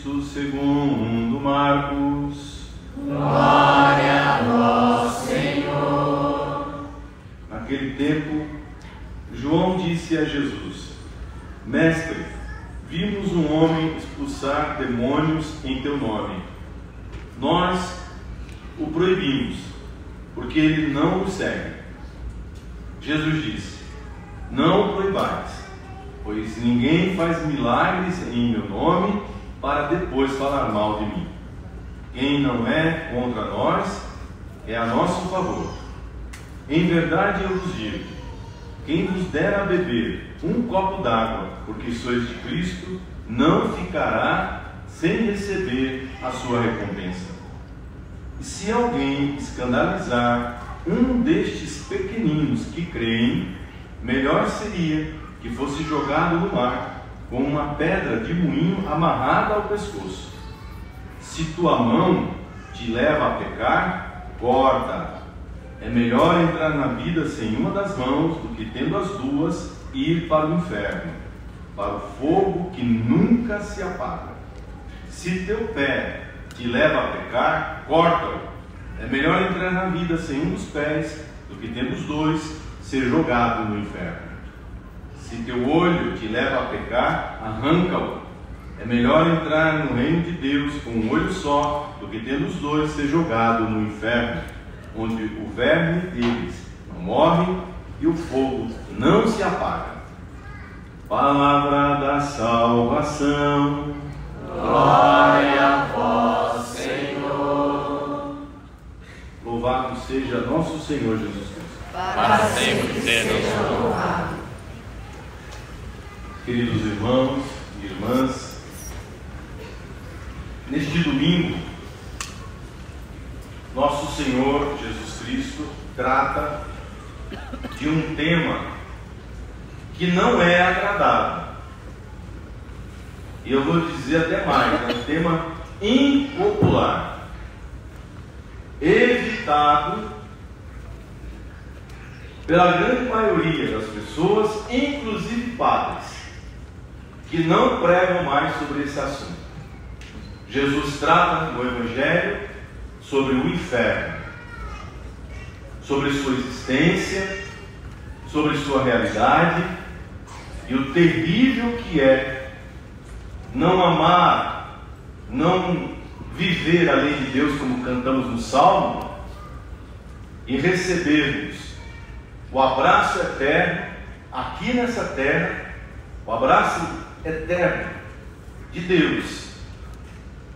Cristo segundo Marcos. Glória a vós, Senhor. Naquele tempo, João disse a Jesus: Mestre, vimos um homem expulsar demônios em teu nome. Nós o proibimos, porque ele não nos segue. Jesus disse: Não o proibais, pois ninguém faz milagres em meu nome para depois falar mal de mim. Quem não é contra nós é a nosso favor. Em verdade eu vos digo: quem vos der a beber um copo d'água, porque sois de Cristo, não ficará sem receber a sua recompensa. E se alguém escandalizar um destes pequeninos que creem, melhor seria que fosse jogado no mar com uma pedra de moinho amarrada ao pescoço. Se tua mão te leva a pecar, corta. É melhor entrar na vida sem uma das mãos do que, tendo as duas, ir para o inferno, para o fogo que nunca se apaga. Se teu pé te leva a pecar, corta-o. É melhor entrar na vida sem um dos pés do que, tendo os dois, ser jogado no inferno. Se teu olho te leva a pecar, arranca-o. É melhor entrar no reino de Deus com um olho só do que, tendo os dois, ser jogado no inferno, onde o verme deles não morre e o fogo não se apaga. Palavra da salvação. Glória a vós, Senhor. Louvado seja nosso Senhor Jesus Cristo. Para sempre seja louvado. Queridos irmãos e irmãs, neste domingo, nosso Senhor Jesus Cristo trata de um tema que não é agradável. E eu vou dizer até mais, é um tema impopular, evitado pela grande maioria das pessoas, inclusive padres, que não pregam mais sobre esse assunto. Jesus trata no Evangelho sobre o inferno, sobre sua existência, sobre sua realidade e o terrível que é não amar, não viver a lei de Deus como cantamos no Salmo e recebermos o abraço eterno aqui nessa terra, o abraço eterno de Deus,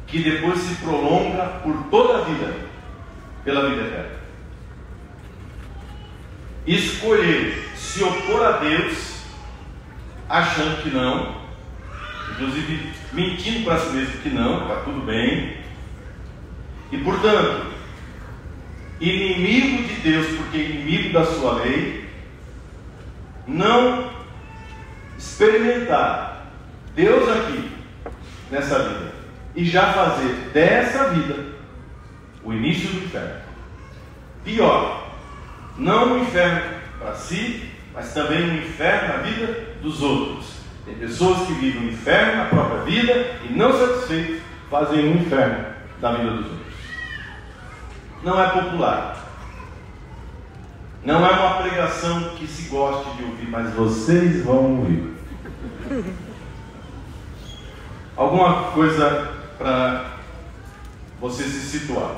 que depois se prolonga por toda a vida, pela vida eterna. Escolher se opor a Deus, achando que não, inclusive mentindo para si mesmo que não, está tudo bem, e portanto, inimigo de Deus, porque inimigo da sua lei, não experimentar Deus aqui, nessa vida, e já fazer dessa vida o início do inferno. Pior, não o inferno para si, mas também o inferno na vida dos outros. Tem pessoas que vivem o inferno na própria vida e, não satisfeitos, fazem o inferno da vida dos outros. Não é popular, não é uma pregação que se goste de ouvir, mas vocês vão ouvir. Alguma coisa para você se situar.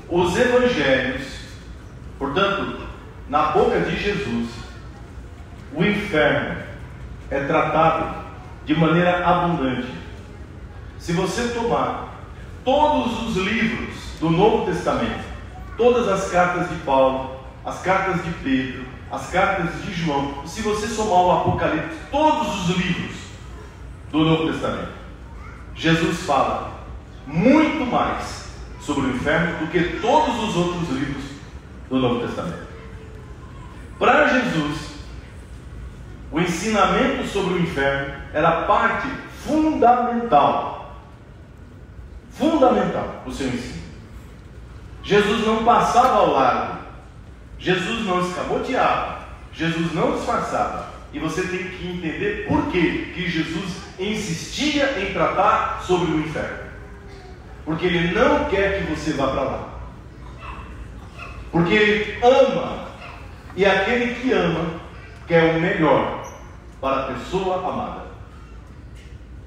Os evangelhos, portanto, na boca de Jesus, o inferno é tratado de maneira abundante. Se você tomar todos os livros do Novo Testamento, todas as cartas de Paulo, as cartas de Pedro, as cartas de João, se você somar o Apocalipse, todos os livros do Novo Testamento, Jesus fala muito mais sobre o inferno do que todos os outros livros do Novo Testamento. Para Jesus, o ensinamento sobre o inferno era parte fundamental do seu ensino. Jesus não passava ao lado, Jesus não escamoteava, Jesus não disfarçava. E você tem que entender por que Jesus insistia em tratar sobre o inferno. Porque Ele não quer que você vá para lá. Porque Ele ama. E aquele que ama quer o melhor para a pessoa amada.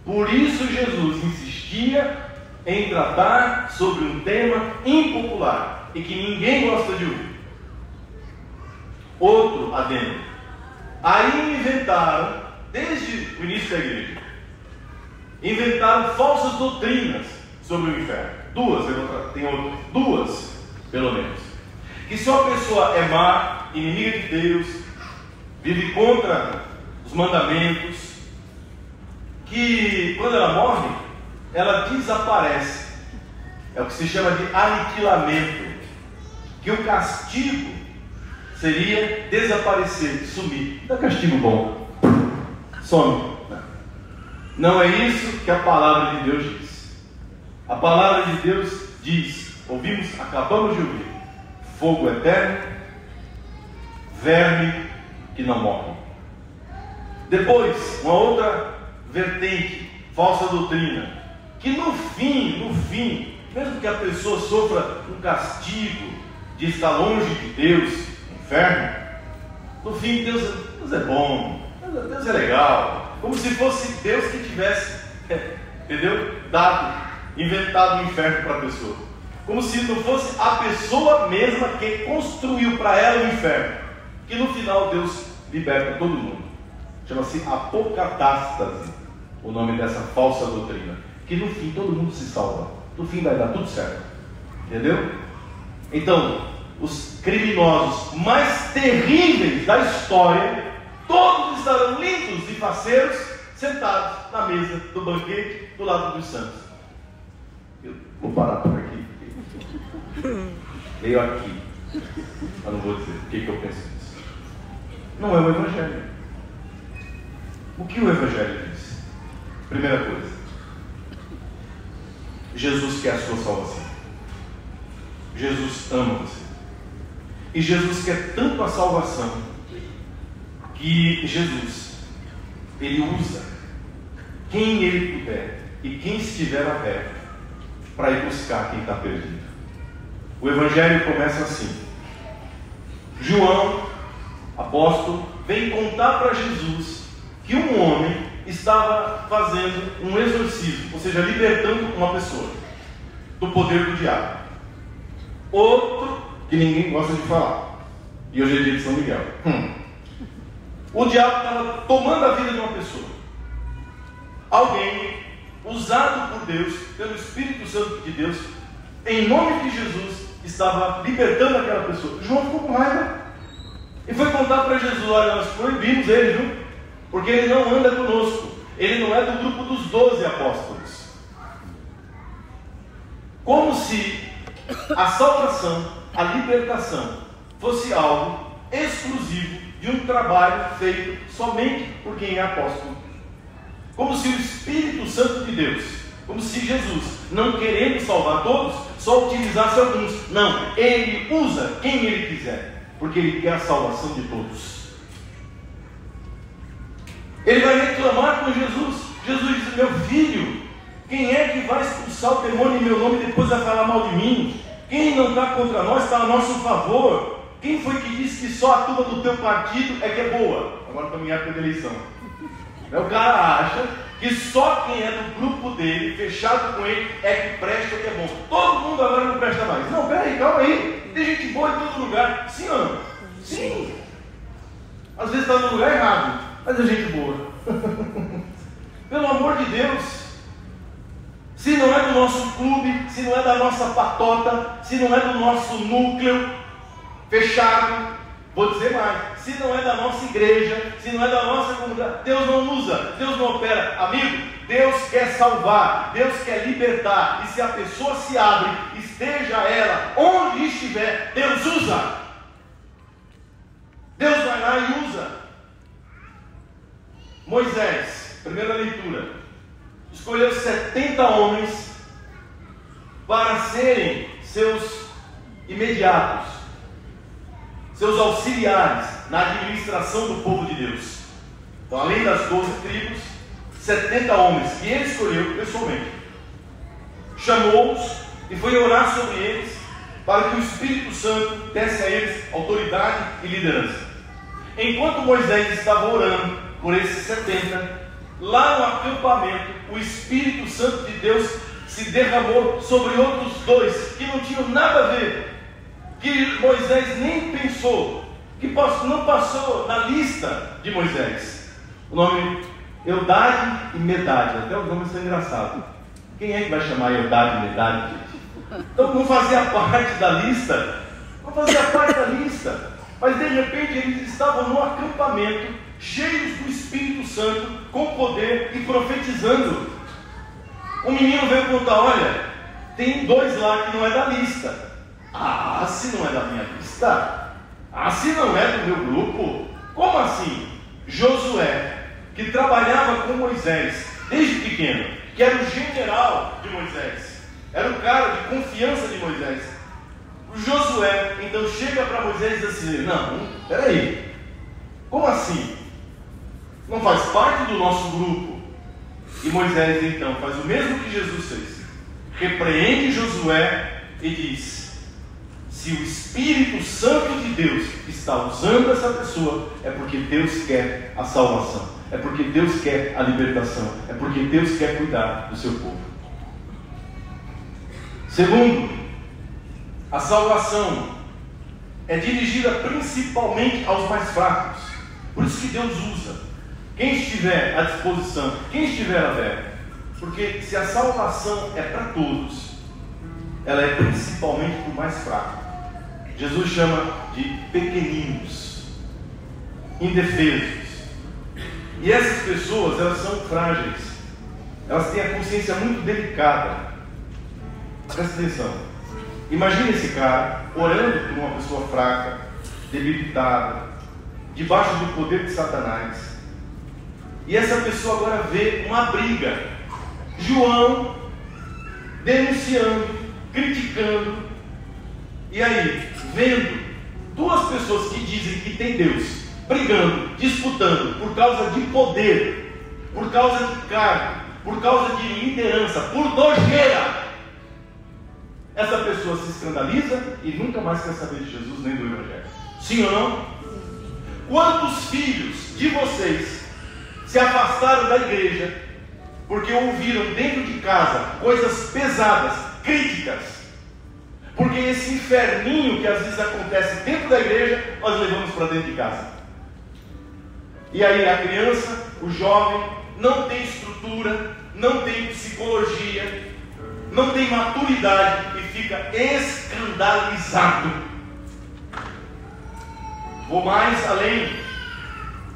Por isso Jesus insistia em tratar sobre um tema impopular e que ninguém gosta de ouvir. Outro adendo. Aí inventaram, desde o início da igreja, inventaram falsas doutrinas sobre o inferno. Duas, pelo menos. Que se uma pessoa é má, inimiga de Deus, vive contra os mandamentos, que quando ela morre, ela desaparece. É o que se chama de aniquilamento. Que o castigo seria desaparecer, sumir. Não é castigo bom. Some. Não é isso que a palavra de Deus diz. A palavra de Deus diz, acabamos de ouvir, fogo eterno, verme que não morre. Depois, uma outra vertente, falsa doutrina, que no fim, mesmo que a pessoa sofra um castigo de estar longe de Deus, inferno, no fim Deus é bom, Deus é legal, como se fosse Deus que tivesse, entendeu? Inventado o inferno para a pessoa, como se não fosse a pessoa mesma que construiu para ela o inferno, que no final Deus liberta todo mundo. Chama-se apocatástase, o nome dessa falsa doutrina, que no fim todo mundo se salva, no fim vai dar tudo certo, entendeu? Então, os criminosos mais terríveis da história, todos estarão lindos e faceiros, sentados na mesa do banquete do lado dos santos. Eu vou parar por aqui. Leio aqui, mas não vou dizer o que eu penso disso. Não é o Evangelho. O que o Evangelho diz? Primeira coisa, Jesus quer a sua salvação. Jesus ama você. E Jesus quer tanto a salvação que Jesus, Ele usa quem Ele puder e quem estiver aberto para ir buscar quem está perdido. O Evangelho começa assim. João, apóstolo, vem contar para Jesus que um homem estava fazendo um exorcismo, ou seja, libertando uma pessoa do poder do diabo. Outro que ninguém gosta de falar, e hoje é dia de São Miguel. O diabo estava tomando a vida de uma pessoa. Alguém usado por Deus, pelo Espírito Santo de Deus, em nome de Jesus, estava libertando aquela pessoa. João ficou com raiva e foi contar para Jesus: olha, nós proibimos ele, viu? Porque ele não anda conosco, ele não é do grupo dos 12 apóstolos. Como se a salvação, a libertação, fosse algo exclusivo de um trabalho feito somente por quem é apóstolo. Como se o Espírito Santo de Deus, como se Jesus, não querendo salvar todos, só utilizasse alguns. Não, Ele usa quem Ele quiser, porque Ele quer a salvação de todos. Ele vai reclamar com Jesus. Jesus diz: meu filho, quem é que vai expulsar o demônio em meu nome e depois vai falar mal de mim? Quem não está contra nós está a nosso favor. Quem foi que disse que só a turma do teu partido é que é boa? Agora estamos em época de eleição. O cara acha que só quem é do grupo dele, fechado com ele, é que presta, que é bom. Todo mundo agora não presta mais. Não, peraí, calma aí. Tem gente boa em todo lugar. Sim ou não? Sim. Às vezes está no lugar errado, mas é gente boa. Pelo amor de Deus. Se não é do nosso clube, se não é da nossa patota, se não é do nosso núcleo fechado, vou dizer mais, se não é da nossa igreja, se não é da nossa comunidade, Deus não usa, Deus não opera. Amigo, Deus quer salvar, Deus quer libertar, e se a pessoa se abre, esteja ela onde estiver, Deus usa. Deus vai lá e usa. Moisés, primeira leitura, escolheu 70 homens para serem seus imediatos, seus auxiliares na administração do povo de Deus. Então, além das 12 tribos, 70 homens que ele escolheu pessoalmente, chamou-os e foi orar sobre eles, para que o Espírito Santo desse a eles autoridade e liderança. Enquanto Moisés estava orando por esses 70, lá no acampamento, o Espírito Santo de Deus se derramou sobre outros 2 que não tinham nada a ver, que Moisés nem pensou, que não passou na lista de Moisés. O nome Eldade e Medade, até os nomes são engraçados. Quem é que vai chamar Eldade e Medade, gente? Então não fazia parte da lista, mas de repente eles estavam no acampamento, cheios do Espírito Santo, com poder e profetizando. O menino veio contar: olha, tem 2 lá que não é da lista. Ah, se não é da minha lista? Ah, se não é do meu grupo? Como assim? Josué, que trabalhava com Moisés desde pequeno, que era o general de Moisés, era o cara de confiança de Moisés. O Josué então chega para Moisés e diz assim: não, peraí, como assim? Não faz parte do nosso grupo. E Moisés então faz o mesmo que Jesus fez, repreende Josué e diz: se o Espírito Santo de Deus está usando essa pessoa, é porque Deus quer a salvação, é porque Deus quer a libertação, é porque Deus quer cuidar do seu povo. Segundo, a salvação é dirigida principalmente aos mais fracos. Por isso que Deus usa quem estiver à disposição, quem estiver aberto. Porque se a salvação é para todos, ela é principalmente para o mais fraco. Jesus chama de pequeninos, indefesos. E essas pessoas, elas são frágeis, elas têm a consciência muito delicada. Presta atenção. Imagine esse cara orando por uma pessoa fraca, debilitada, debaixo do poder de Satanás. E essa pessoa agora vê uma briga. João denunciando, criticando. E aí, vendo 2 pessoas que dizem que tem Deus, brigando, disputando por causa de poder, por causa de cargo, por causa de liderança, por nojeira. Essa pessoa se escandaliza e nunca mais quer saber de Jesus nem do Evangelho. Sim ou não? Quantos filhos de vocês se afastaram da igreja porque ouviram dentro de casa coisas pesadas, críticas? Porque esse inferninho que às vezes acontece dentro da igreja, nós levamos para dentro de casa. E aí a criança, o jovem, não tem estrutura, não tem psicologia, não tem maturidade e fica escandalizado. Vou mais além.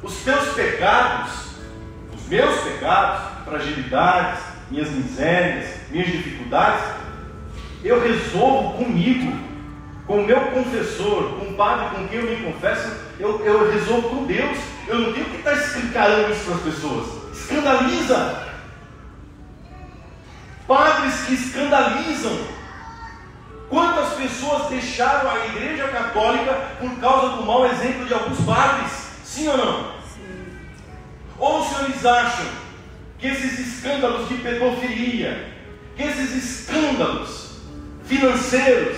Os teus pecados, os meus pecados, fragilidades, minhas misérias, minhas dificuldades, eu resolvo comigo, com o meu confessor, com o padre com quem eu me confesso, eu resolvo com Deus. Eu não tenho que estar escancarando isso para as pessoas. Escandaliza. Padres que escandalizam. Quantas pessoas deixaram a Igreja Católica por causa do mau exemplo de alguns padres? Sim ou não? Sim. Ou os senhores acham que esses escândalos de pedofilia, que esses escândalos financeiros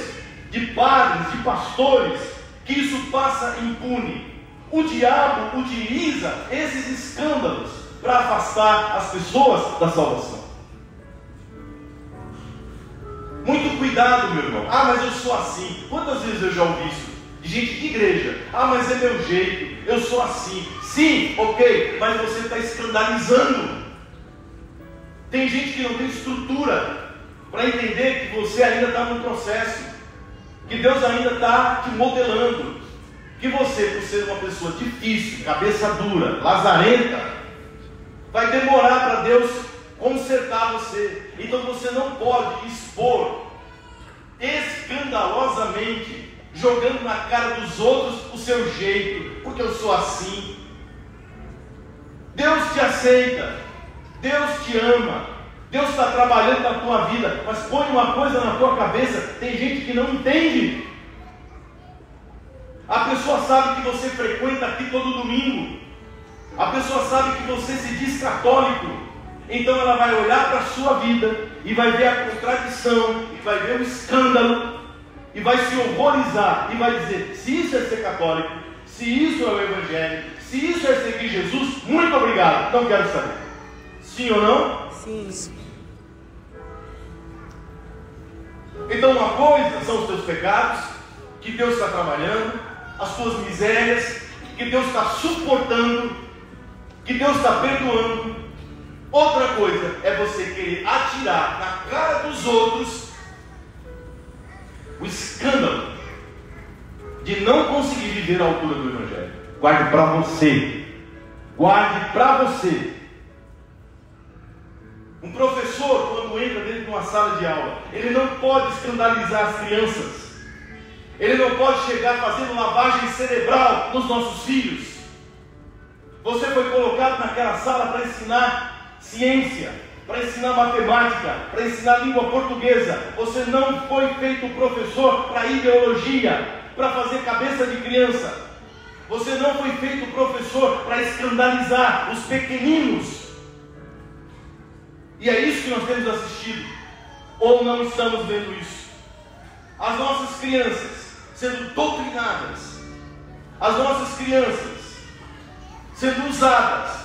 de padres, de pastores, que isso passa impune? O diabo utiliza esses escândalos para afastar as pessoas da salvação. Muito cuidado, meu irmão. Ah, mas eu sou assim. Quantas vezes eu já ouvi isso de gente de igreja? Ah, mas é meu jeito, eu sou assim. Sim, ok, mas você está escandalizando. Tem gente que não tem estrutura para entender que você ainda está no processo, que Deus ainda está te modelando, que você, por ser uma pessoa difícil, cabeça dura, lazarenta, vai demorar para Deus consertar você. Então você não pode expor escandalosamente, jogando na cara dos outros o seu jeito, porque eu sou assim. Deus te aceita, Deus te ama, Deus está trabalhando na tua vida, mas põe uma coisa na tua cabeça: tem gente que não entende. A pessoa sabe que você frequenta aqui todo domingo. A pessoa sabe que você se diz católico. Então ela vai olhar para a sua vida e vai ver a contradição, e vai ver o escândalo, e vai se horrorizar, e vai dizer: se isso é ser católico, se isso é o Evangelho, se isso é seguir Jesus, muito obrigado, não quero saber. Sim ou não? Sim. Então uma coisa são os teus pecados, que Deus está trabalhando, as tuas misérias, que Deus está suportando, que Deus está perdoando. Outra coisa é você querer atirar na cara dos outros o escândalo de não conseguir viver a altura do Evangelho. Guarde para você. Guarde para você. Um professor, quando entra dentro de uma sala de aula, ele não pode escandalizar as crianças. Ele não pode chegar fazendo lavagem cerebral nos nossos filhos. Você foi colocado naquela sala para ensinar ciência, para ensinar matemática, para ensinar língua portuguesa. Você não foi feito professor para ideologia, para fazer cabeça de criança. Você não foi feito professor para escandalizar os pequeninos. E é isso que nós temos assistido, ou não estamos vendo isso. As nossas crianças sendo doutrinadas, as nossas crianças sendo usadas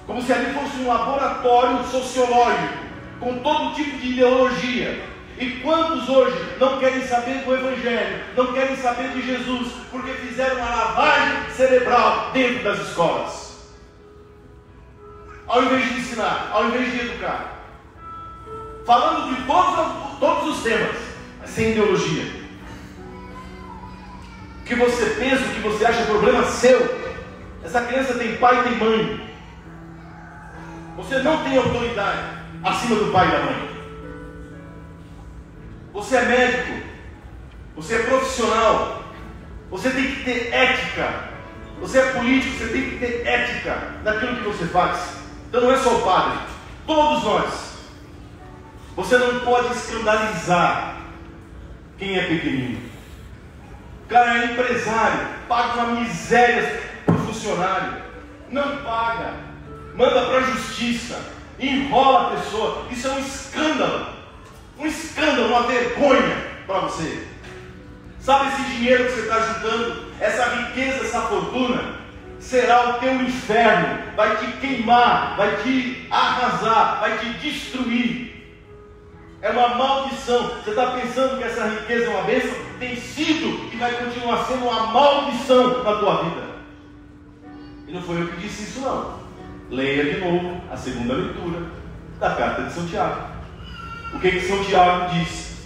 como se ali fosse um laboratório sociológico, com todo tipo de ideologia. E quantos hoje não querem saber do Evangelho, não querem saber de Jesus, porque fizeram uma lavagem cerebral dentro das escolas? Ao invés de ensinar, ao invés de educar, falando de todos os temas, mas sem ideologia. O que você pensa, o que você acha é problema seu. Essa criança tem pai e tem mãe. Você não tem autoridade acima do pai e da mãe. Você é médico, você é profissional, você tem que ter ética. Você é político, você tem que ter ética naquilo que você faz. Então não é só o padre, todos nós. Você não pode escandalizar quem é pequenino. O cara é empresário, paga uma miséria para o funcionário, não paga, manda para a justiça, enrola a pessoa. Isso é um escândalo, uma vergonha para você. Sabe esse dinheiro que você está juntando, essa riqueza, essa fortuna, será o teu inferno, vai te queimar, vai te arrasar, vai te destruir. É uma maldição. Você está pensando que essa riqueza é uma bênção? Tem sido e vai continuar sendo uma maldição na tua vida. E não foi eu que disse isso não. Leia de novo a segunda leitura da carta de São Tiago. O que São Tiago diz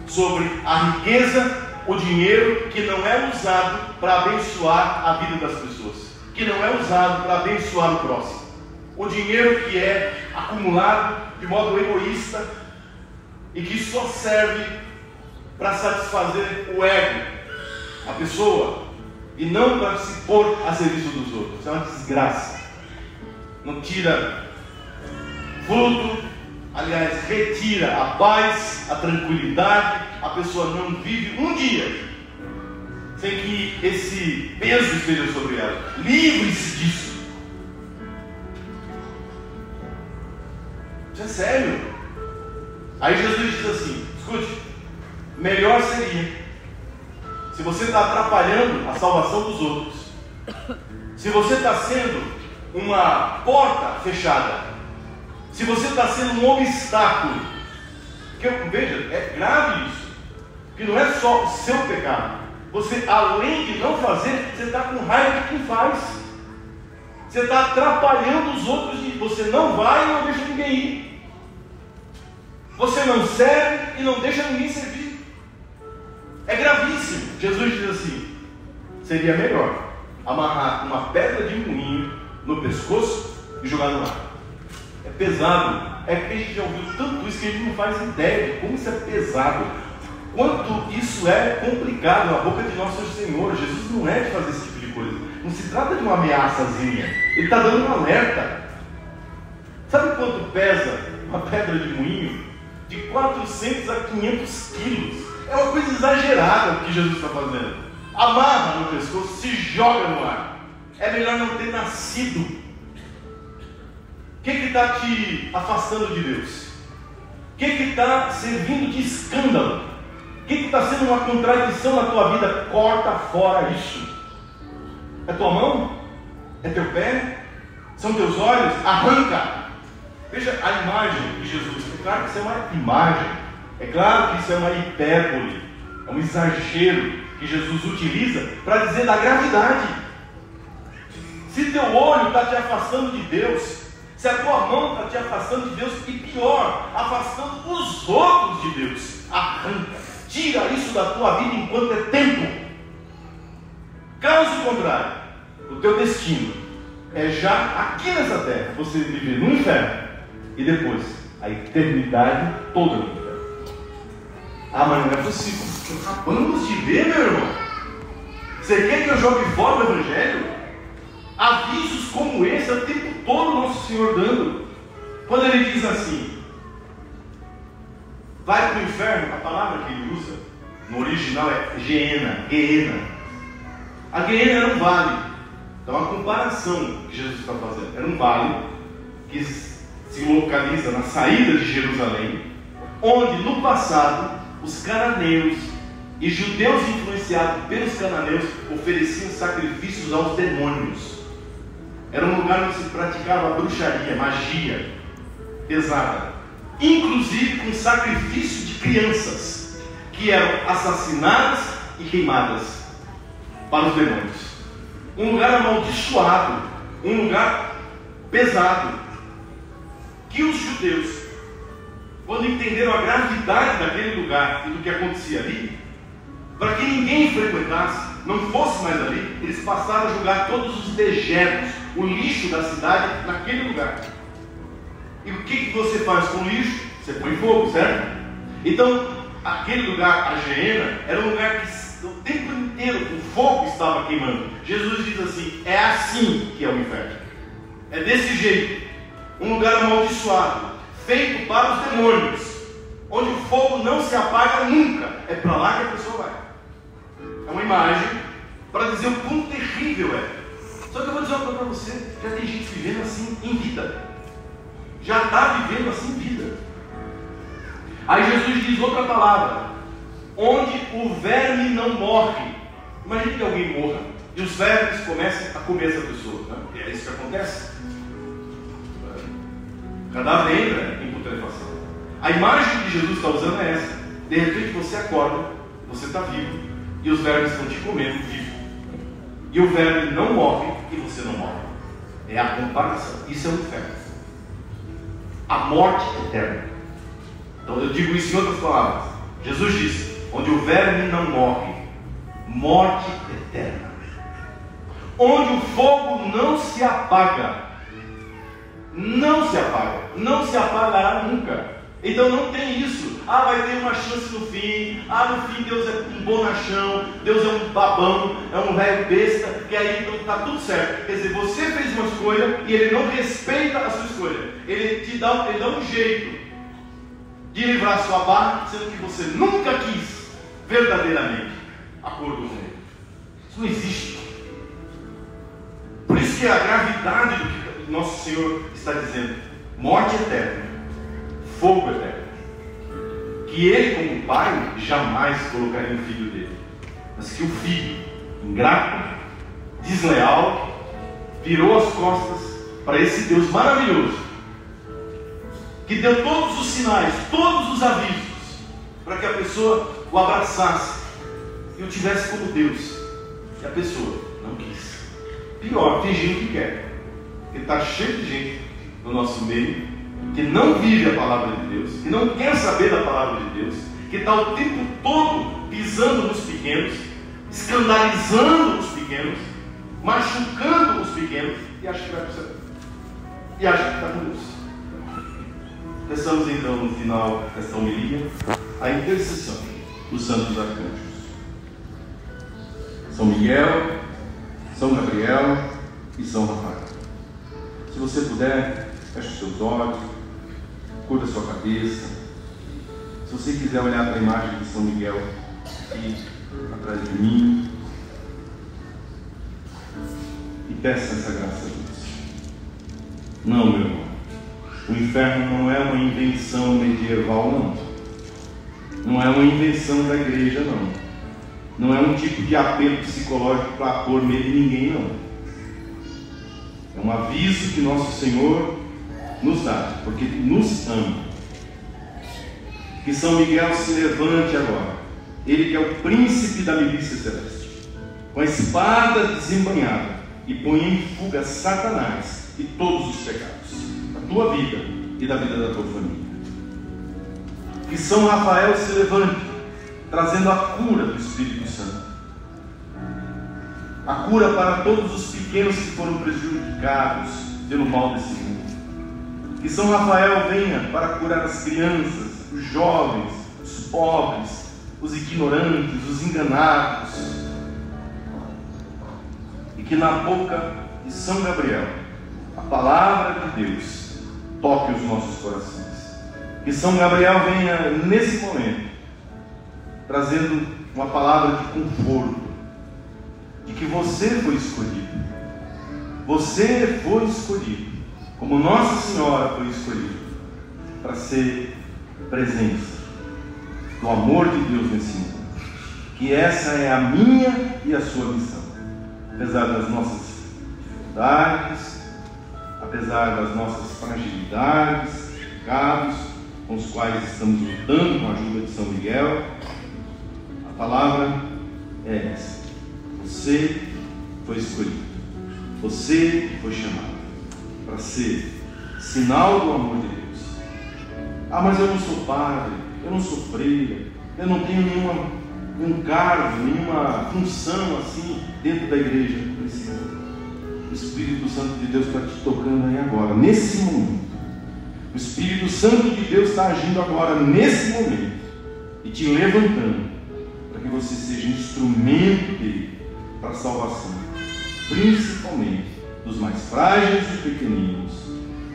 sobre a riqueza, o dinheiro que não é usado para abençoar a vida das pessoas, que não é usado para abençoar o próximo, o dinheiro que é acumulado de modo egoísta e que só serve para satisfazer o ego, a pessoa, e não para se pôr a serviço dos outros. É uma desgraça. Não tira fruto, aliás, retira a paz, a tranquilidade. A pessoa não vive um dia sem que esse peso esteja sobre ela. Livre-se disso. Isso é sério. Aí Jesus diz assim: escute, melhor seria se você está atrapalhando a salvação dos outros, se você está sendo uma porta fechada, se você está sendo um obstáculo, que veja, é grave isso, que não é só o seu pecado. Você, além de não fazer, você está com raiva de quem faz. Você está atrapalhando os outros, e você não vai e não deixa ninguém ir. Você não serve e não deixa ninguém servir. É gravíssimo. Jesus diz assim: seria melhor amarrar uma pedra de moinho no pescoço e jogar no mar. É pesado. É que a gente já ouviu tanto isso que a gente não faz ideia de como isso é pesado, quanto isso é complicado na boca de nosso Senhor. Jesus não é de fazer esse tipo de coisa. Não se trata de uma ameaçazinha. Ele está dando um alerta. Sabe quanto pesa uma pedra de moinho? De 400 a 500 quilos. É uma coisa exagerada o que Jesus está fazendo. amarra no pescoço, se joga no ar. É melhor não ter nascido. O que está te afastando de Deus? O que está servindo de escândalo? O que está sendo uma contradição na tua vida? Corta fora isso. É tua mão? É teu pé? São teus olhos? Arranca. Veja a imagem de Jesus. É claro que isso é uma imagem. É claro que isso é uma hipérbole. É um exagero que Jesus utiliza para dizer da gravidade. Se teu olho está te afastando de Deus, se a tua mão está te afastando de Deus, e pior, afastando os outros de Deus, arranca, tira isso da tua vida enquanto é tempo. Caso contrário, o teu destino é já aqui nessa terra, você viver no inferno, e depois a eternidade toda no inferno. Ah, mas não é possível, porque acabamos de ver, meu irmão. Você quer que eu jogue fora o Evangelho? Avisos como esse é o tempo todo Nosso Senhor dando. Quando Ele diz assim, vai para o inferno, a palavra que Ele usa no original é Geena. A Geena era um vale. Então a comparação que Jesus está fazendo, era um vale que se localiza na saída de Jerusalém, onde no passado os cananeus e judeus influenciados pelos cananeus ofereciam sacrifícios aos demônios. Era um lugar onde se praticava bruxaria, magia pesada, inclusive com sacrifício de crianças que eram assassinadas e queimadas para os demônios. Um lugar amaldiçoado, um lugar pesado, que os judeus, quando entenderam a gravidade daquele lugar e do que acontecia ali, para que ninguém frequentasse, não fosse mais ali, eles passaram a jogar todos os dejetos, o lixo da cidade naquele lugar. E o que você faz com o lixo? Você põe fogo, certo? Então, aquele lugar, a Geena, era um lugar que o tempo inteiro o fogo estava queimando. Jesus diz assim, é assim que é o inferno. É desse jeito. Um lugar amaldiçoado, feito para os demônios, onde o fogo não se apaga nunca. É para lá que a pessoa vai. É uma imagem para dizer o quão terrível é. Só que eu vou dizer uma coisa para você, já tem gente vivendo assim em vida. Já está vivendo assim em vida. Aí Jesus diz outra palavra, onde o verme não morre. Imagine que alguém morra e os vermes comecem a comer essa pessoa, né? E é isso que acontece. O cadáver entra em putrefação. A imagem que Jesus está usando é essa. De repente você acorda, você está vivo, e os vermes estão te comendo vivo. E o verme não morre e você não morre. É a comparação. Isso é o inferno. A morte eterna. Então eu digo isso em outras palavras. Jesus disse, onde o verme não morre, morte eterna. Onde o fogo não se apaga. Não se apaga. Não se apagará nunca. Então não tem isso. Ah, vai ter uma chance no fim. Ah, no fim Deus é um bonachão, Deus é um babão, é um velho besta, que aí então está tudo certo. Quer dizer, você fez uma escolha e Ele não respeita a sua escolha. Ele dá um jeito de livrar a sua barra, sendo que você nunca quis verdadeiramente acordo com Ele. Isso não existe. Por isso que a gravidade do que Nosso Senhor está dizendo, morte eterna, fogo eterno, que Ele como Pai jamais colocaria no filho dele, mas que o filho ingrato, desleal, virou as costas para esse Deus maravilhoso, que deu todos os sinais, todos os avisos, para que a pessoa o abraçasse e o tivesse como Deus, e a pessoa não quis. Pior, tem gente que quer, porque está cheio de gente no nosso meio que não vive a palavra de Deus, que não quer saber da palavra de Deus, que está o tempo todo pisando nos pequenos, escandalizando os pequenos, machucando os pequenos, e acha que vai para o céu, e acha que está com Deus. Peçamos então no final desta homilia a intercessão dos santos arcanjos, São Miguel, São Gabriel e São Rafael. Se você puder, feche os seus olhos, curva a sua cabeça. Se você quiser olhar para a imagem de São Miguel aqui atrás de mim, peça essa graça a Deus. Não, meu irmão. O inferno não é uma invenção medieval, não. Não é uma invenção da igreja, não. Não é um tipo de apelo psicológico para pôr medo em ninguém, não. É um aviso que nosso Senhor nos dá, porque nos ama. Que São Miguel se levante agora, ele que é o príncipe da milícia celeste, com a espada desembainhada, e põe em fuga Satanás e todos os pecados da tua vida e da vida da tua família. Que São Rafael se levante, trazendo a cura do Espírito Santo, a cura para todos os pequenos que foram prejudicados pelo mal desse mundo. Que São Rafael venha para curar as crianças, os jovens, os pobres, os ignorantes, os enganados. E que na boca de São Gabriel a palavra de Deus toque os nossos corações. Que São Gabriel venha nesse momento trazendo uma palavra de conforto, de que você foi escolhido. Você foi escolhido, como Nossa Senhora foi escolhida, para ser presença do amor de Deus nesse mundo. Que essa é a minha e a sua missão. Apesar das nossas dificuldades, apesar das nossas fragilidades, pecados com os quais estamos lutando com a ajuda de São Miguel, a palavra é essa: você foi escolhido, você foi chamado para ser sinal do amor de Deus. Ah, mas eu não sou padre, eu não sou freira, eu não tenho nenhum cargo, nenhuma função assim dentro da igreja. Não precisa. O Espírito Santo de Deus está te tocando aí agora, nesse momento. O Espírito Santo de Deus está agindo agora, nesse momento, e te levantando, para que você seja instrumento dele para a salvação, principalmente dos mais frágeis e pequeninos.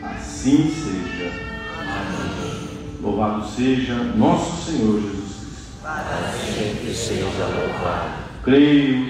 Assim seja. Amém. Louvado seja nosso Senhor Jesus Cristo. Para sempre seja louvado. Creio